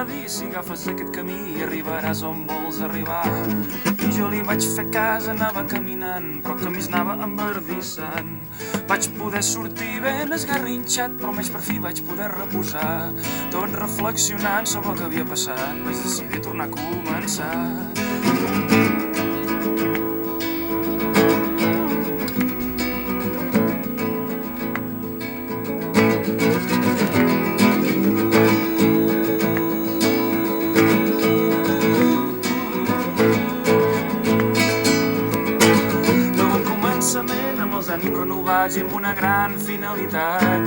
va dir, si agafes aquest camí arribaràs on vols arribar. I jo li vaig fer cas, anava caminant, però el camí anava enverdissant. Vaig poder sortir ben esgarrinxat, però més per fi vaig poder reposar. Tot reflexionant sobre el que havia passat, vaig decidir tornar a començar. Amb els ànims renovats i amb una gran finalitat.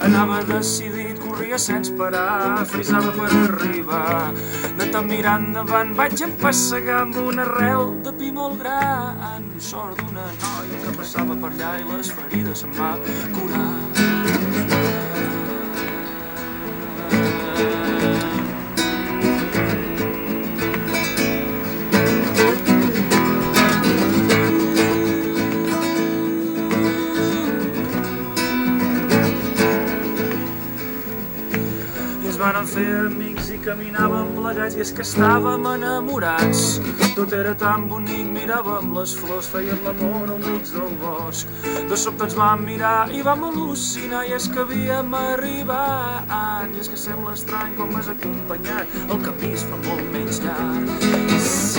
Anava decidit, corria sense parar, frisava per arribar. De tant mirar endavant vaig empassegar amb una arrel de pi molt gran. Sort d'una noia que passava per allà i les ferides se'm va curar. Ens vàrem fer amics i caminàvem plegats i és que estàvem enamorats. Tot era tan bonic, miràvem les flors, fèiem l'amor al mig del bosc. De sobte ens vam mirar i vam al·lucinar i és que havíem arribat. I és que sembla estrany com m'has acompanyat, el camí es fa molt menys llarg.